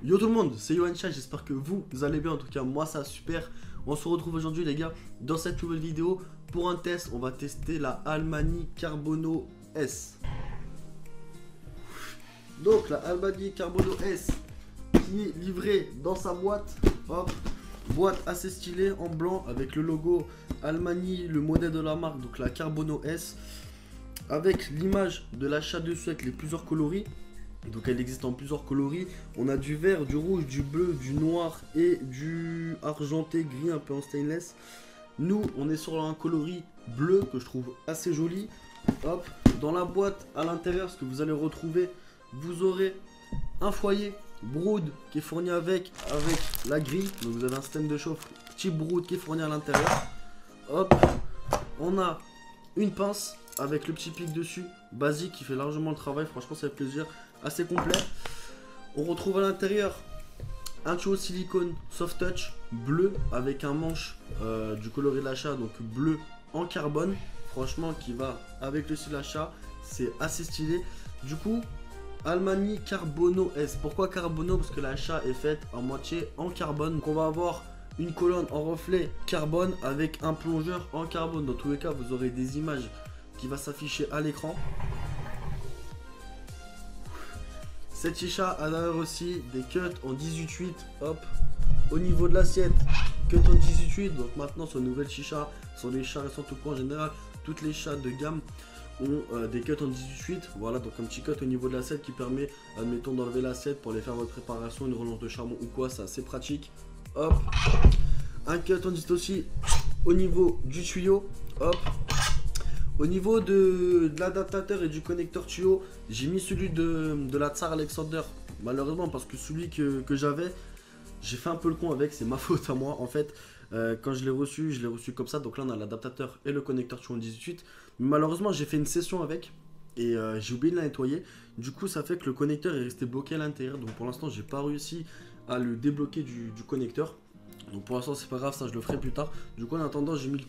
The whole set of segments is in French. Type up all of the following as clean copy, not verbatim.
Yo tout le monde, c'est Yoancha, j'espère que vous allez bien, en tout cas moi ça va super. On se retrouve aujourd'hui les gars dans cette nouvelle vidéo pour un test. On va tester la Almani Carbono S. Donc la Almani Carbono S qui est livrée dans sa boîte. Hop, boîte assez stylée en blanc avec le logo Almani, le modèle de la marque, donc la Carbono S, avec l'image de l'achat dessus avec les plusieurs coloris. Donc elle existe en plusieurs coloris. On a du vert, du rouge, du bleu, du noir et du argenté gris un peu en stainless. Nous on est sur un coloris bleu que je trouve assez joli. Hop, dans la boîte à l'intérieur, ce que vous allez retrouver, vous aurez un foyer Brood qui est fourni avec la grille. Donc vous avez un système de chauffe type Brood qui est fourni à l'intérieur. Hop, on a une pince avec le petit pic dessus, basique, qui fait largement le travail. Franchement ça fait plaisir, assez complet. On retrouve à l'intérieur un tuyau silicone soft touch bleu avec un manche du coloris de l'achat, donc bleu en carbone, franchement qui va avec le style achat, c'est assez stylé. Du coup Almani Carbono S, pourquoi Carbono? Parce que l'achat est faite en moitié en carbone. Donc on va avoir une colonne en reflet carbone avec un plongeur en carbone. Dans tous les cas vous aurez des images qui va s'afficher à l'écran. Cette chicha a d'ailleurs aussi des cuts en 18/8. Hop, au niveau de l'assiette, cut en 18/8. Donc maintenant sur une nouvelle chicha, sur les chats récents tout court en général, toutes les chats de gamme ont des cuts en 18/8. Voilà, donc un petit cut au niveau de l'assiette qui permet, admettons, d'enlever l'assiette pour aller faire votre préparation, une relance de charbon ou quoi, c'est assez pratique. Hop, un cut en 18 aussi au niveau du tuyau. Hop, au niveau de l'adaptateur et du connecteur tuyau, j'ai mis celui de la Tsar Alexander, malheureusement, parce que celui que j'avais, j'ai fait un peu le con avec, c'est ma faute à moi. En fait, quand je l'ai reçu comme ça. Donc là, on a l'adaptateur et le connecteur tuyau en 18. Mais malheureusement, j'ai fait une session avec et j'ai oublié de la nettoyer. Du coup, ça fait que le connecteur est resté bloqué à l'intérieur. Donc pour l'instant, j'ai pas réussi à le débloquer du connecteur. Donc pour l'instant c'est pas grave, ça je le ferai plus tard. Du coup en attendant j'ai mis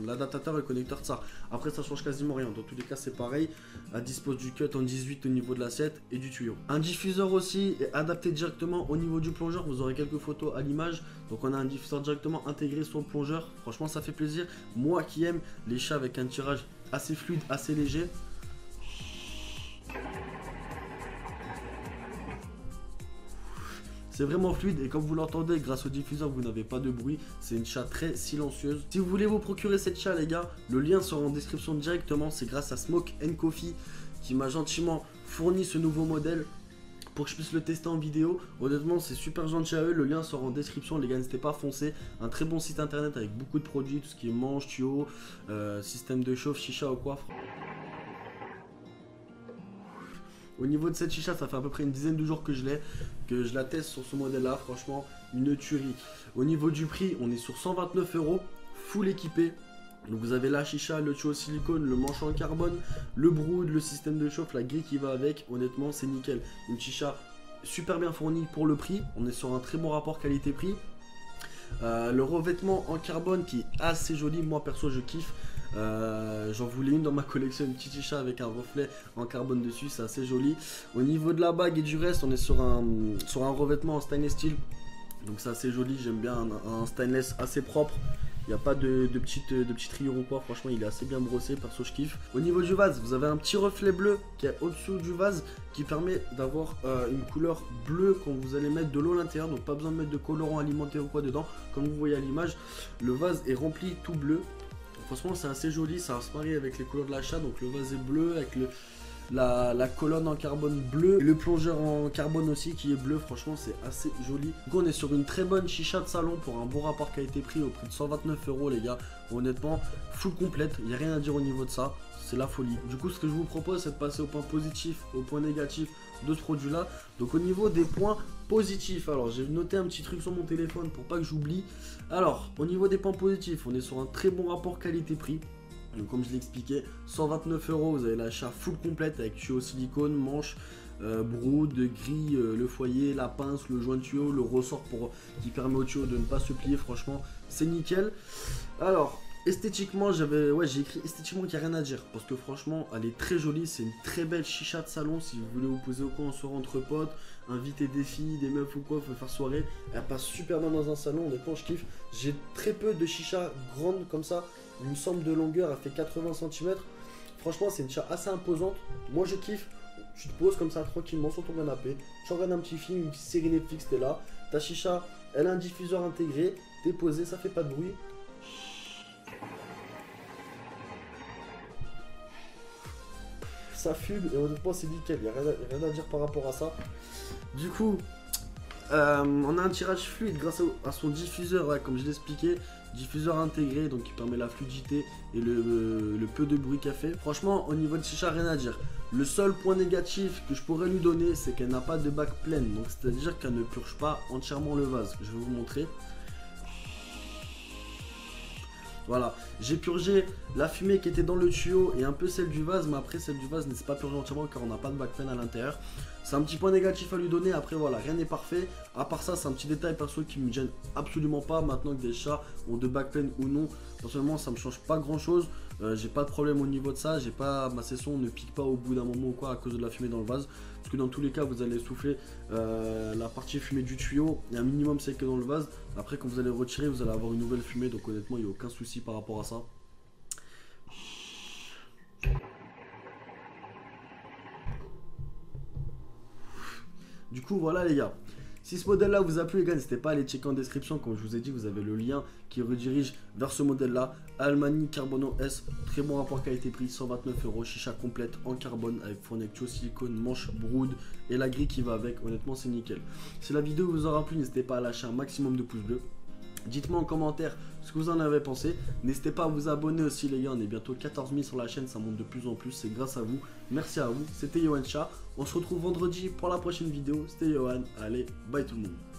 l'adaptateur et le connecteur de ça. Après ça change quasiment rien, dans tous les cas c'est pareil. Elle dispose du cut en 18 au niveau de l'assiette et du tuyau. Un diffuseur aussi est adapté directement au niveau du plongeur. Vous aurez quelques photos à l'image. Donc on a un diffuseur directement intégré sur le plongeur. Franchement ça fait plaisir. Moi qui aime les chats avec un tirage assez fluide, assez léger. C'est vraiment fluide et comme vous l'entendez, grâce au diffuseur, vous n'avez pas de bruit. C'est une chat très silencieuse. Si vous voulez vous procurer cette chat, les gars, le lien sera en description directement. C'est grâce à Smoke & Coffee qui m'a gentiment fourni ce nouveau modèle pour que je puisse le tester en vidéo. Honnêtement, c'est super gentil à eux. Le lien sera en description, les gars, n'hésitez pas à foncer. Un très bon site internet avec beaucoup de produits, tout ce qui est manche, tuyau, système de chauffe, chicha ou quoi. Au niveau de cette chicha, ça fait à peu près une dizaine de jours que je la teste sur ce modèle là, franchement une tuerie. Au niveau du prix, on est sur 129 €, full équipé. Donc vous avez la chicha, le tuyau silicone, le manche en carbone, le brood, le système de chauffe, la grille qui va avec. Honnêtement c'est nickel, une chicha super bien fournie pour le prix. On est sur un très bon rapport qualité-prix. Le revêtement en carbone qui est assez joli, moi perso je kiffe. J'en voulais une dans ma collection, une petite chicha avec un reflet en carbone dessus, c'est assez joli. Au niveau de la bague et du reste, on est sur un revêtement en stainless steel, donc c'est assez joli. J'aime bien un stainless assez propre. Il n'y a pas de petites rayures ou quoi, franchement il est assez bien brossé, perso je kiffe. Au niveau du vase, vous avez un petit reflet bleu qui est au-dessous du vase qui permet d'avoir une couleur bleue quand vous allez mettre de l'eau à l'intérieur. Donc pas besoin de mettre de colorant alimentaire ou quoi dedans, comme vous voyez à l'image. Le vase est rempli tout bleu. Franchement c'est assez joli, ça se marie avec les couleurs de l'achat. Donc le vase est bleu avec la colonne en carbone bleu, et le plongeur en carbone aussi qui est bleu. Franchement c'est assez joli. Donc on est sur une très bonne chicha de salon pour un bon rapport qualité-prix au prix de 129 € les gars. Honnêtement full complète, il n'y a rien à dire au niveau de ça, c'est la folie. Du coup ce que je vous propose c'est de passer au point positif, au point négatif de ce produit là. Donc au niveau des points positifs, alors j'ai noté un petit truc sur mon téléphone pour pas que j'oublie. Alors au niveau des points positifs, on est sur un très bon rapport qualité-prix. Donc comme je l'ai expliqué, 129 €, vous avez l'achat full complète avec tuyau silicone, manche, brood, grille, le foyer, la pince, le joint de tuyau, le ressort qui permet au tuyau de ne pas se plier. Franchement c'est nickel. Alors Esthétiquement, j'ai écrit esthétiquement qu'il n'y a rien à dire. Parce que franchement, elle est très jolie. C'est une très belle chicha de salon. Si vous voulez vous poser au coin en soirée entre potes, inviter des filles, des meufs ou quoi, vous faire soirée. Elle passe super bien dans un salon. Honnêtement, je kiffe. J'ai très peu de chicha grandes comme ça. Il me semble de longueur, elle fait 80 cm. Franchement, c'est une chicha assez imposante. Moi, je kiffe. Tu te poses comme ça tranquillement sur ton canapé. Tu regardes un petit film, une petite série Netflix, t'es là. Ta chicha, elle a un diffuseur intégré. T'es posé, ça fait pas de bruit. Ça fume et honnêtement c'est nickel, il n'y a rien à dire par rapport à ça. Du coup, on a un tirage fluide grâce à son diffuseur, ouais, comme je l'ai expliqué, diffuseur intégré, donc qui permet la fluidité et le peu de bruit qu'elle fait. Franchement, au niveau de chicha, rien à dire. Le seul point négatif que je pourrais lui donner, c'est qu'elle n'a pas de bac pleine, donc c'est-à-dire qu'elle ne purge pas entièrement le vase. Je vais vous montrer. Voilà, j'ai purgé la fumée qui était dans le tuyau et un peu celle du vase, mais après celle du vase n'est pas purgée entièrement car on n'a pas de backplane à l'intérieur. C'est un petit point négatif à lui donner, après voilà, rien n'est parfait. À part ça, c'est un petit détail perso qui me gêne absolument pas. Maintenant que des chats ont de backplane ou non, personnellement ça me change pas grand chose. J'ai pas de problème au niveau de ça, ma session ne pique pas au bout d'un moment ou quoi à cause de la fumée dans le vase. Parce que dans tous les cas, vous allez souffler la partie fumée du tuyau et un minimum sec dans le vase. Après, quand vous allez retirer, vous allez avoir une nouvelle fumée. Donc honnêtement, il n'y a aucun souci par rapport à ça. Du coup, voilà les gars. Si ce modèle là vous a plu les gars, n'hésitez pas à aller checker en description. Comme je vous ai dit, vous avez le lien qui redirige vers ce modèle là. Almani Carbono S, très bon rapport qualité-prix, 129 €, chicha complète en carbone avec fournectio, silicone, manche, brood et la grille qui va avec. Honnêtement c'est nickel. Si la vidéo vous aura plu, n'hésitez pas à lâcher un maximum de pouces bleus. Dites-moi en commentaire ce que vous en avez pensé. N'hésitez pas à vous abonner aussi les gars, on est bientôt 14 000 sur la chaîne, ça monte de plus en plus, c'est grâce à vous. Merci à vous, c'était Yohan Chat. On se retrouve vendredi pour la prochaine vidéo, c'était Yohan, allez, bye tout le monde.